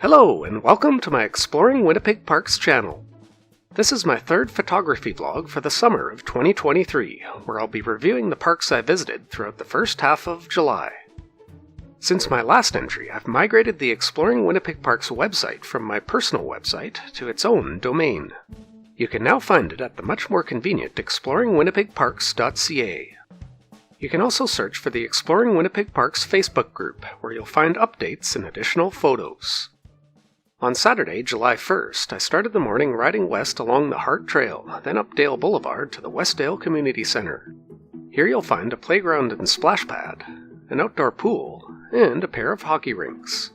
Hello, and welcome to my Exploring Winnipeg Parks channel. This is my third photography vlog for the summer of 2023, where I'll be reviewing the parks I visited throughout the first half of July. Since my last entry, I've migrated the Exploring Winnipeg Parks website from my personal website to its own domain. You can now find it at the much more convenient exploringwinnipegparks.ca. You can also search for the Exploring Winnipeg Parks Facebook group, where you'll find updates and additional photos. On Saturday, July 1st, I started the morning riding west along the Hart Trail, then up Dale Boulevard to the Westdale Community Centre. Here you'll find a playground and splash pad, an outdoor pool, and a pair of hockey rinks.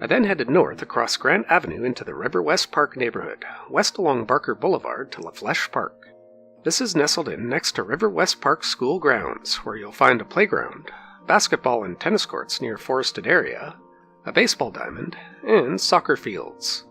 I then headed north across Grant Avenue into the River West Park neighborhood, west along Barker Boulevard to Fleche Park. This is nestled in next to River West Park School grounds, where you'll find a playground, basketball and tennis courts near forested area, a baseball diamond, and soccer fields.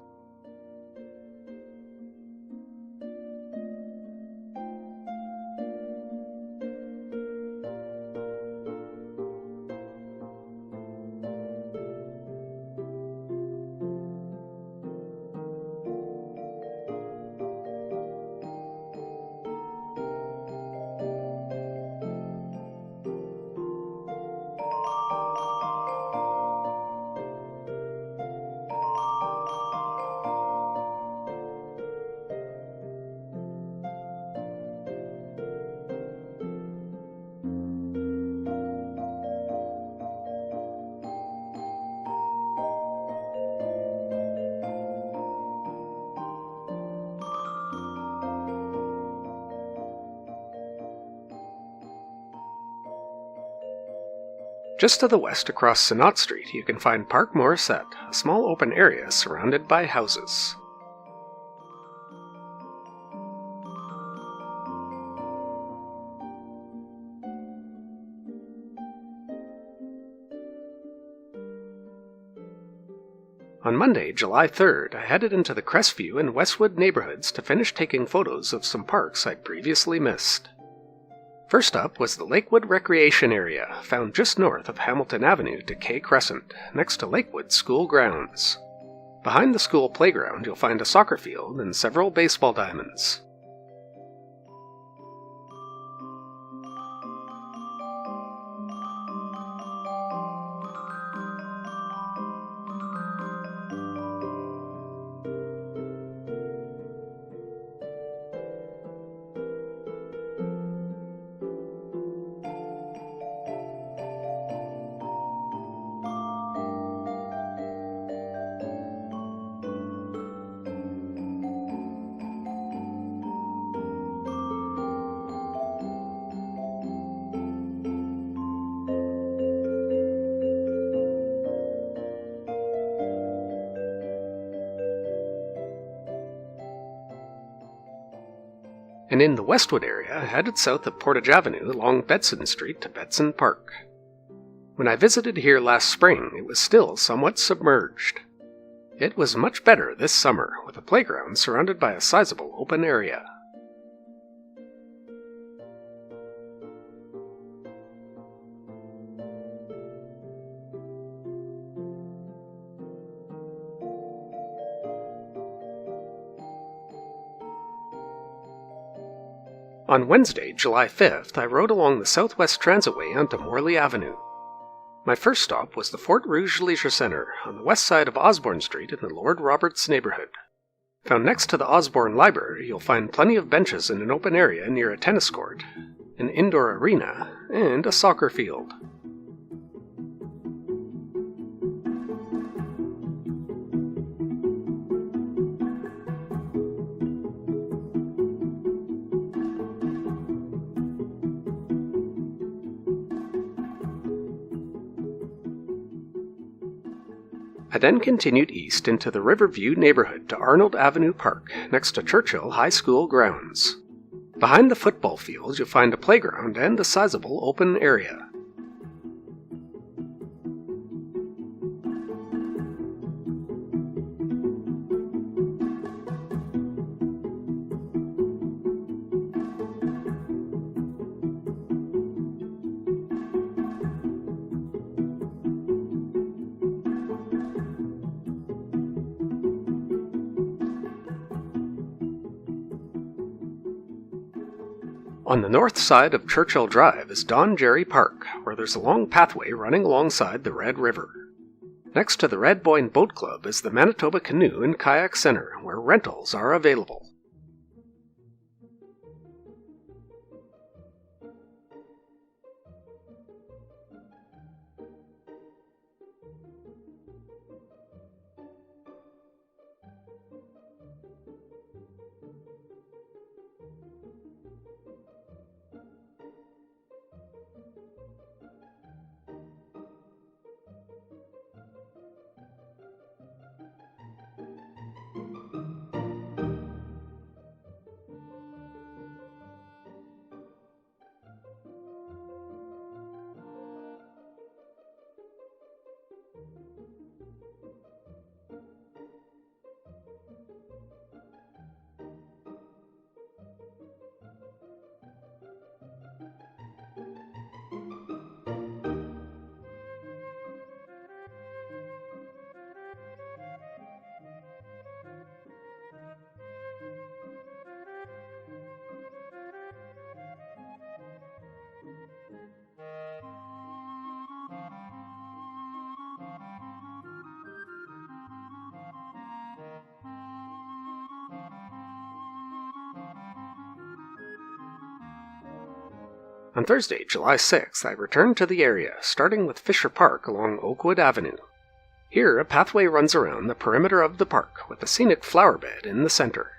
Just to the west across Senat Street, you can find Parc Morrissette, a small open area surrounded by houses. On Monday, July 3rd, I headed into the Crestview and Westwood neighborhoods to finish taking photos of some parks I'd previously missed. First up was the Lakewood Recreation Area, found just north of Hamilton Avenue to K Crescent, next to Lakewood School grounds. Behind the school playground, you'll find a soccer field and several baseball diamonds. And in the Westwood area, I headed south of Portage Avenue along Bedson Street to Bedson Park. When I visited here last spring, it was still somewhat submerged. It was much better this summer, with a playground surrounded by a sizable open area. On Wednesday, July 5th, I rode along the Southwest Transitway onto Morley Avenue. My first stop was the Fort Rouge Leisure Centre on the west side of Osborne Street in the Lord Roberts neighbourhood. Found next to the Osborne Library, you'll find plenty of benches in an open area near a tennis court, an indoor arena, and a soccer field. I then continued east into the Riverview neighborhood to Arnold Avenue Park, next to Churchill High School grounds. Behind the football fields, you'll find a playground and a sizable open area. On the north side of Churchill Drive is Don Gerrie Park, where there's a long pathway running alongside the Red River. Next to the Red Boyne Boat Club is the Manitoba Canoe and Kayak Centre, where rentals are available. On Thursday, July 6th, I returned to the area, starting with Fisher Park along Oakwood Avenue. Here, a pathway runs around the perimeter of the park, with a scenic flower bed in the center.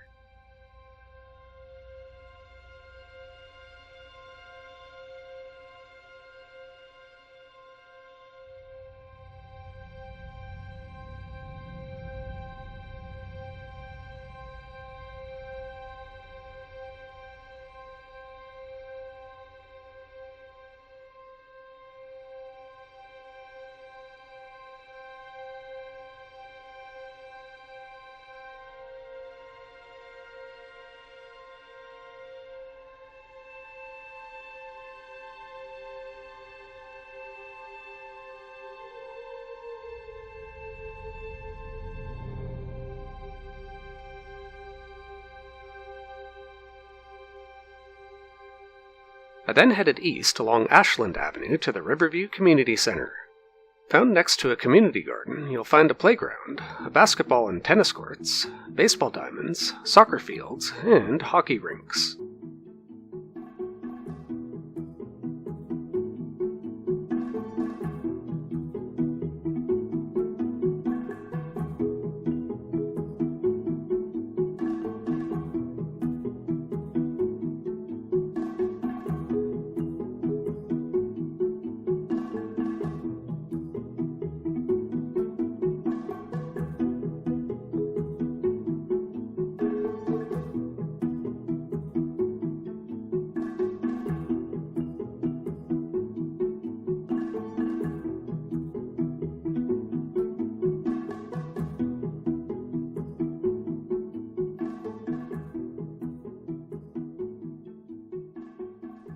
I then headed east along Ashland Avenue to the Riverview Community Center. Found next to a community garden, you'll find a playground, a basketball and tennis courts, baseball diamonds, soccer fields, and hockey rinks.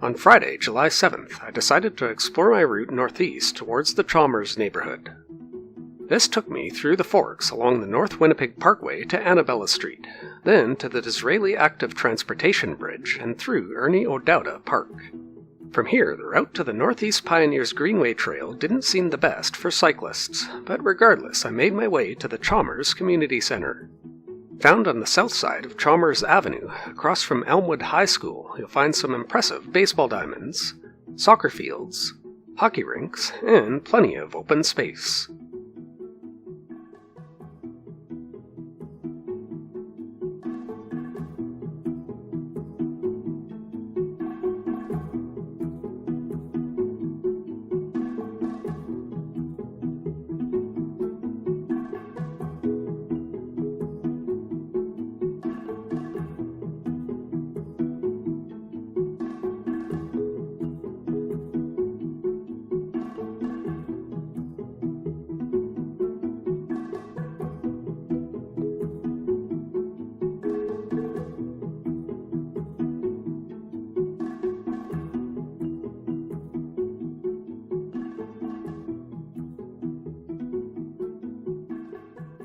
On Friday, July 7th, I decided to explore my route northeast towards the Chalmers neighborhood. This took me through the forks along the North Winnipeg Parkway to Annabella Street, then to the Disraeli Active Transportation Bridge and through Ernie O'Dowda Park. From here, the route to the Northeast Pioneers Greenway Trail didn't seem the best for cyclists, but regardless, I made my way to the Chalmers Community Center. Found on the south side of Chalmers Avenue, across from Elmwood High School, you'll find some impressive baseball diamonds, soccer fields, hockey rinks, and plenty of open space.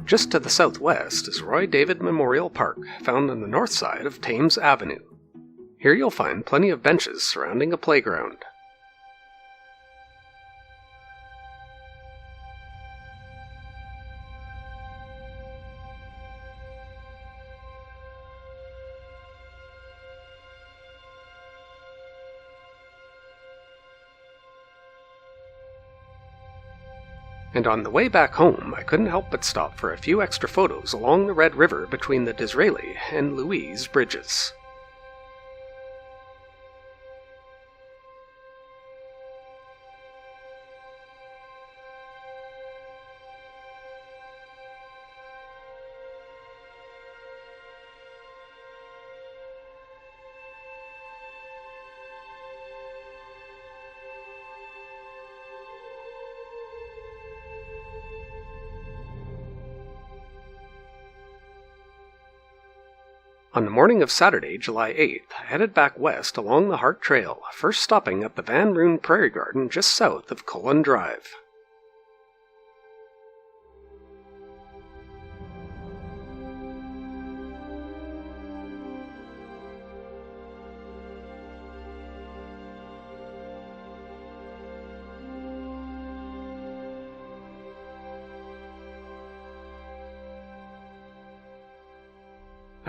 Just to the southwest is Roy David Memorial Park, found on the north side of Thames Avenue. Here you'll find plenty of benches surrounding a playground. And on the way back home, I couldn't help but stop for a few extra photos along the Red River between the Disraeli and Louise bridges. On the morning of Saturday, July 8th, I headed back west along the Hart Trail, first stopping at the Van Roon Prairie Garden just south of Cullen Drive.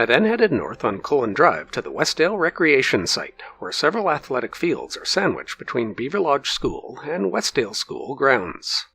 I then headed north on Cullen Drive to the Westdale Recreation Site, where several athletic fields are sandwiched between Beaver Lodge School and Westdale School grounds.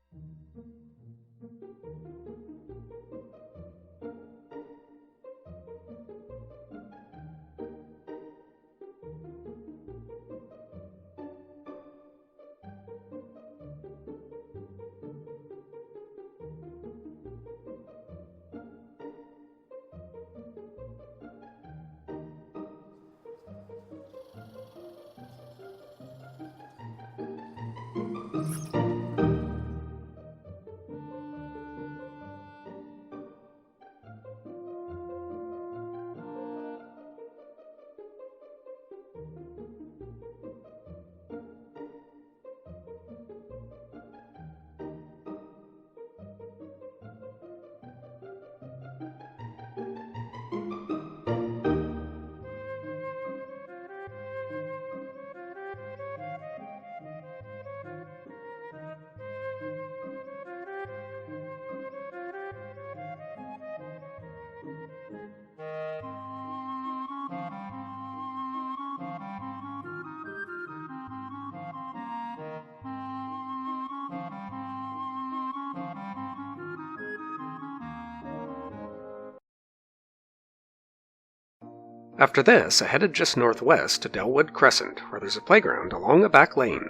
After this, I headed just northwest to Dellwood Crescent, where there's a playground along a back lane.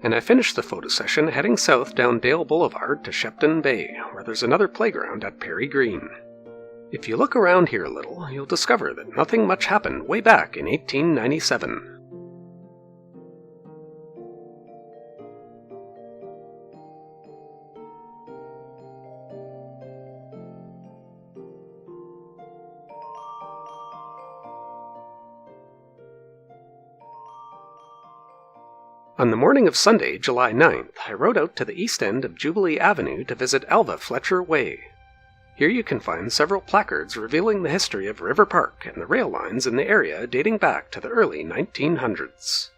And I finished the photo session heading south down Dale Boulevard to Shepton Bay, where there's another playground at Peri Green. If you look around here a little, you'll discover that nothing much happened way back in 1897. On the morning of Sunday, July 9th, I rode out to the east end of Jubilee Avenue to visit Elva Fletcher Way. Here you can find several placards revealing the history of River Park and the rail lines in the area dating back to the early 1900s.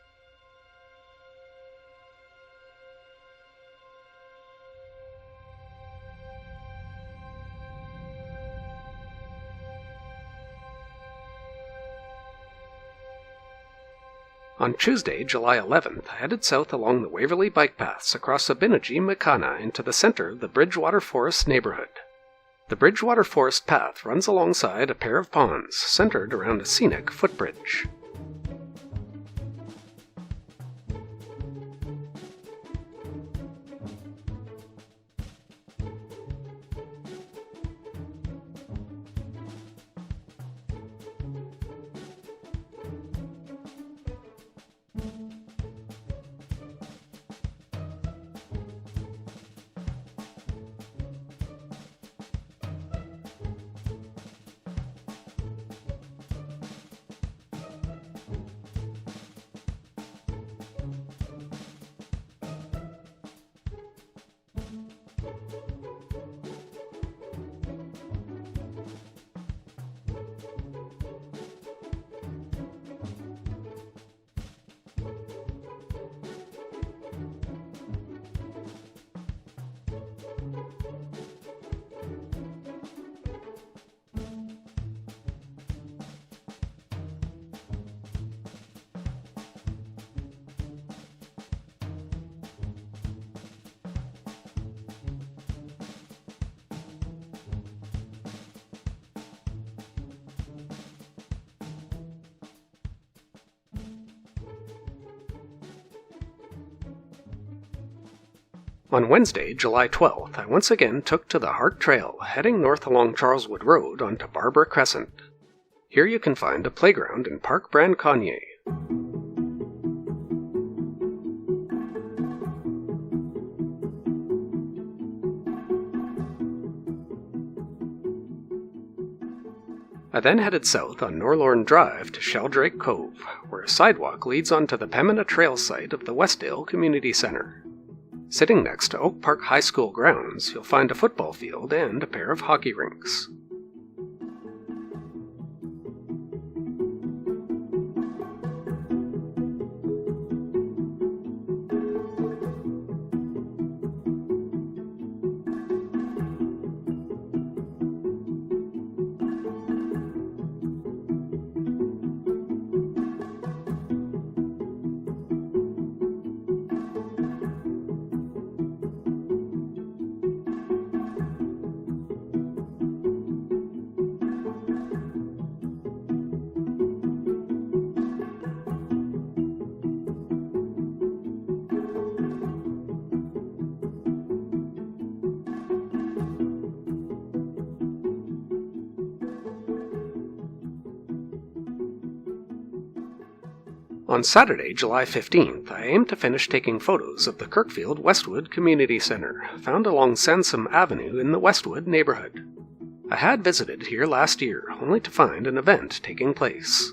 On Tuesday, July 11th, I headed south along the Waverley bike paths across Abinagee-Makana into the center of the Bridgwater Forest neighborhood. The Bridgwater Forest path runs alongside a pair of ponds, centered around a scenic footbridge. On Wednesday, July 12th, I once again took to the Hart Trail, heading north along Charleswood Road onto Barbara Crescent. Here you can find a playground in Parc Branconnier. I then headed south on Norlorn Drive to Sheldrake Cove, where a sidewalk leads onto the Pembin Trail site of the Westdale Community Centre. Sitting next to Oak Park High School grounds, you'll find a football field and a pair of hockey rinks. On Saturday, July 15th, I aimed to finish taking photos of the Kirkfield Westwood Community Centre, found along Sansom Avenue in the Westwood neighbourhood. I had visited here last year, only to find an event taking place.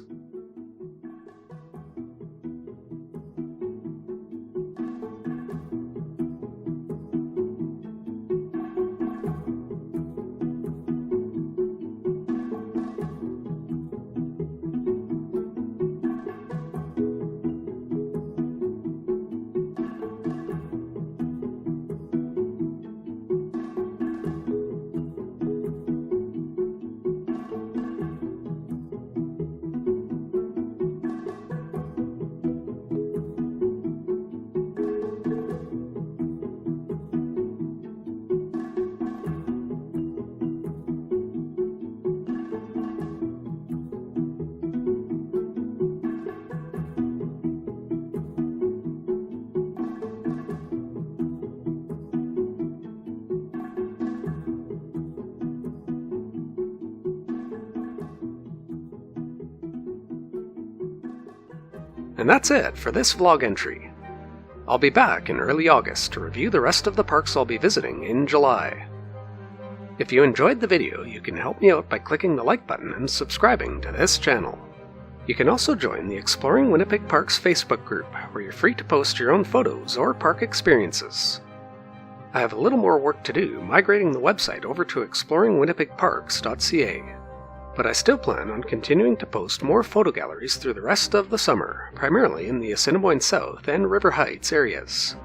And that's it for this vlog entry. I'll be back in early August to review the rest of the parks I'll be visiting in July. If you enjoyed the video, you can help me out by clicking the like button and subscribing to this channel. You can also join the Exploring Winnipeg Parks Facebook group, where you're free to post your own photos or park experiences. I have a little more work to do migrating the website over to exploringwinnipegparks.ca. But I still plan on continuing to post more photo galleries through the rest of the summer, primarily in the Assiniboine South and River Heights areas.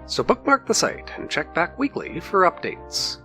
So bookmark the site and check back weekly for updates.